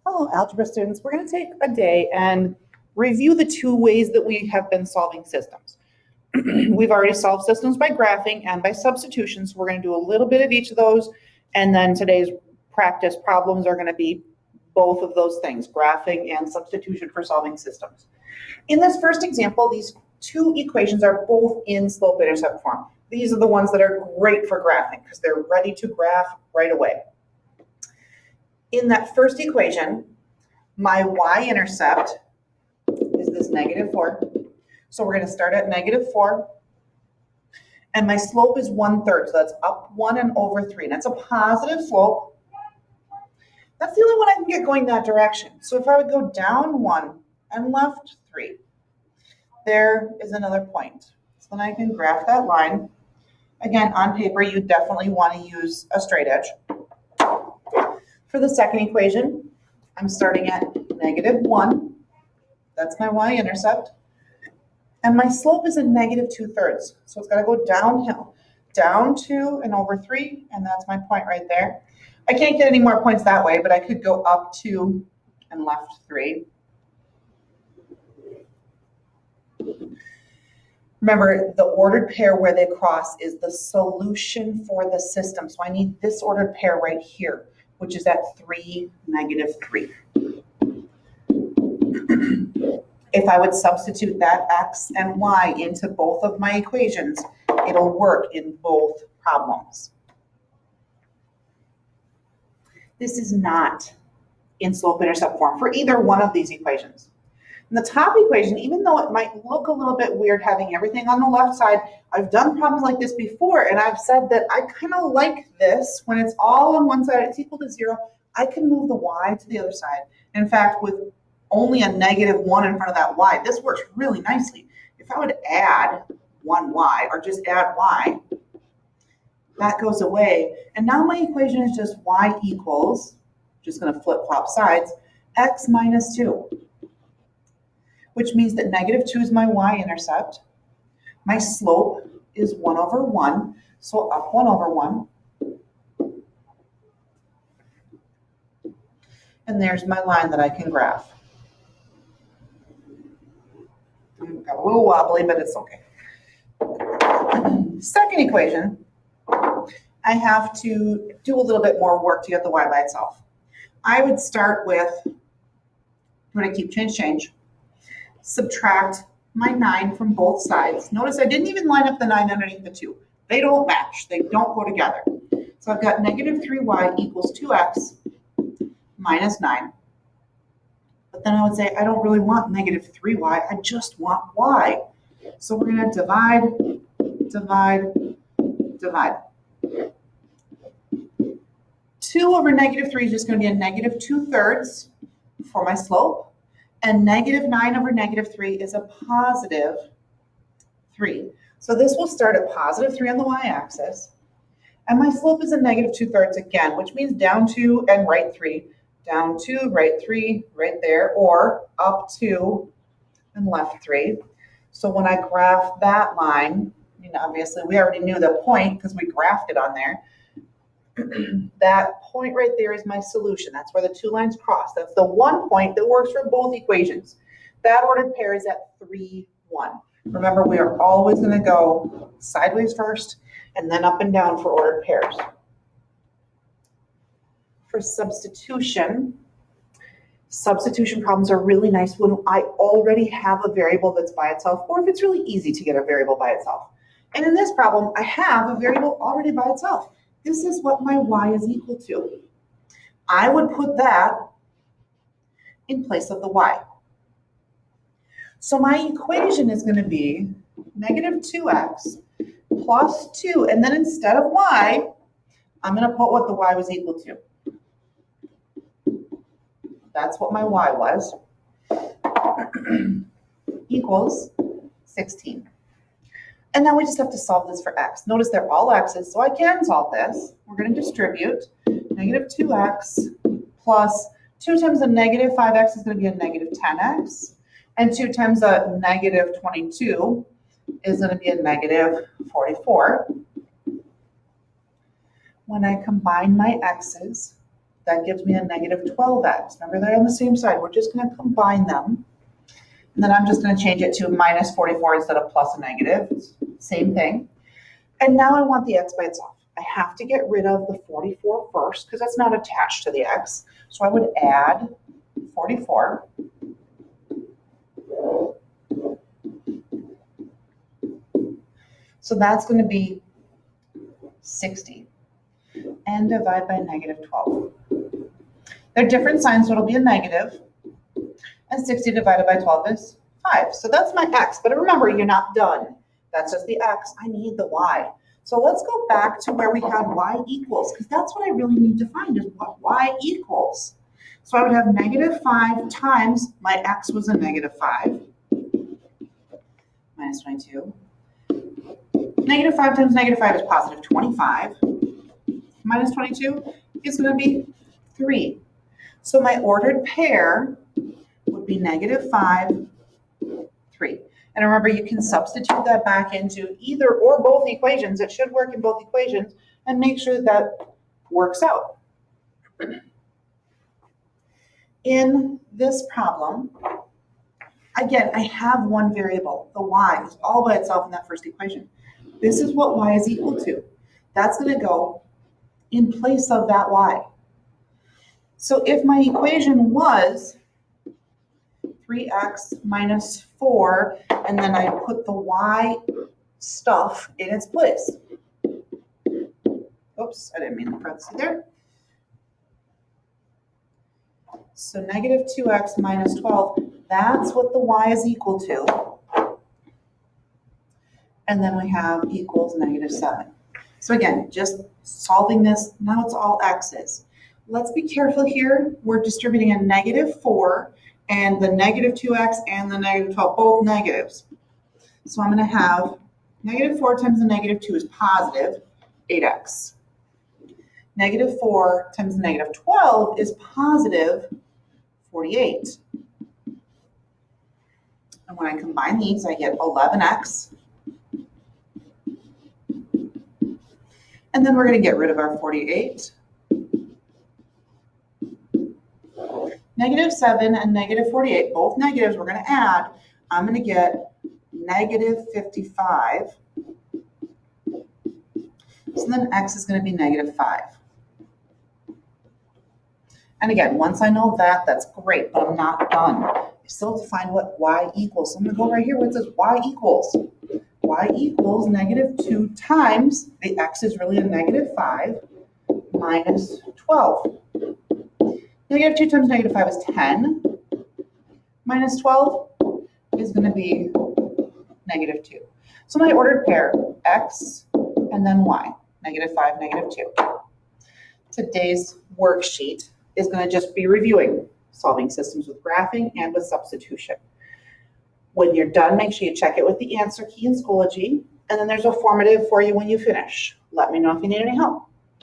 Hello, algebra students. We're going to take a day and review the two ways that we have been solving systems. We've already solved systems by graphing and by substitution, so we're going to do a little bit of each of those, and then today's practice problems are going to be both of those things, graphing and substitution for solving systems. In this first example, these two equations are both in slope-intercept form. These are the ones that are great for graphing because they're ready to graph right away. In that first equation, my y-intercept is this -4. So we're going to start at -4. And my slope is 1/3. So that's up 1 and over 3. And that's a positive slope. That's the only one I can get going that direction. So if I would go down 1 and left 3, there is another point. So then I can graph that line. Again, on paper, you definitely want to use a straight edge. For the second equation, I'm starting at -1. That's my y-intercept. And my slope is a -2/3. So it's got to go downhill. Down 2 and over 3, and that's my point right there. I can't get any more points that way, but I could go up 2 and left 3. Remember, the ordered pair where they cross is the solution for the system. So I need this ordered pair right here, which is at 3, -3. If I would substitute that x and y into both of my equations, it'll work in both problems. This is not in slope-intercept form for either one of these equations. In the top equation, even though it might look a little bit weird having everything on the left side, I've done problems like this before, and I've said that I kind of like this. When it's all on one side, it's equal to 0, I can move the y to the other side. In fact, with only a -1 in front of that y, this works really nicely. If I would add 1y, or just add y, that goes away. And now my equation is just y equals, just going to flip-flop sides, x minus 2. Which means that -2 is my y-intercept. My slope is 1 over 1, so up 1 over 1. And there's my line that I can graph. Got a little wobbly, but it's okay. Second equation, I have to do a little bit more work to get the y by itself. I would start with, I'm going to keep change. Subtract my 9 from both sides. Notice I didn't even line up the 9 underneath the 2. They don't match. They don't go together. So I've got -3y equals 2x minus 9. But then I would say I don't really want -3y. I just want y. So we're going to divide. 2 over -3 is just going to be a -2/3 for my slope. And -9 over -3 is a positive 3. So this will start at positive 3 on the y-axis. And my slope is a -2/3 again, which means down 2 and right 3. Down 2, right 3, right there, or up 2 and left 3. So when I graph that line, obviously we already knew the point because we graphed it on there. That point right there is my solution. That's where the two lines cross. That's the one point that works for both equations. That ordered pair is at 3, 1. Remember, we are always going to go sideways first and then up and down for ordered pairs. For substitution problems are really nice when I already have a variable that's by itself, or if it's really easy to get a variable by itself. And in this problem, I have a variable already by itself. This is what my y is equal to. I would put that in place of the y. So my equation is going to be -2x plus 2. And then instead of y, I'm going to put what the y was equal to. That's what my y was. Equals 16. And now we just have to solve this for x. Notice they're all x's, so I can solve this. We're going to distribute -2x plus 2 times a -5x is going to be a -10x. And 2 times a -22 is going to be a -44. When I combine my x's, That gives me a negative 12x. Remember, they're on the same side. We're just going to combine them. And then I'm just going to change it to minus 44 instead of plus a negative. Same thing. And now I want the x by itself. I have to get rid of the 44 first because it's not attached to the x. So I would add 44. So that's going to be 60. And divide by negative 12. They're different signs, so it'll be a negative. And 60 divided by 12 is 5. So that's my x. But remember, you're not done. That's just the x. I need the y. So let's go back to where we had y equals, because that's what I really need to find is what y equals. So I would have negative 5 times my x was a negative 5. Minus 22. Negative 5 times negative 5 is positive 25. Minus 22 is going to be 3. So my ordered pair would be negative 5, 3. And remember, you can substitute that back into either or both equations. It should work in both equations, and make sure that works out. In this problem, again, I have one variable, the y. It's all by itself in that first equation. This is what y is equal to. That's going to go in place of that y. So if my equation was 3x minus 4, and then I put the y stuff in its place. Oops, I didn't mean the parentheses there. So negative 2x minus 12, that's what the y is equal to. And then we have equals negative 7. So again, just solving this, now it's all x's. Let's be careful here. We're distributing a negative 4 and the negative 2x and the negative 12, both negatives. So I'm going to have negative 4 times the negative 2 is positive 8x. Negative 4 times the negative 12 is positive 48. And when I combine these, I get 11x. And then we're going to get rid of our 48. Negative 7 and negative 48, both negatives we're going to add. I'm going to get negative 55. So then x is going to be negative 5. And again, once I know that, that's great, but I'm not done. I still have to find what y equals. So I'm going to go right here where it says y equals. Y equals negative 2 times, the x is really a negative 5, minus 12. Negative 2 times negative 5 is 10. Minus 12 is going to be negative 2. So my ordered pair, x and then y, negative 5, negative 2. Today's worksheet is going to just be reviewing solving systems with graphing and with substitution. When you're done, make sure you check it with the answer key in Schoology, and then there's a formative for you when you finish. Let me know if you need any help.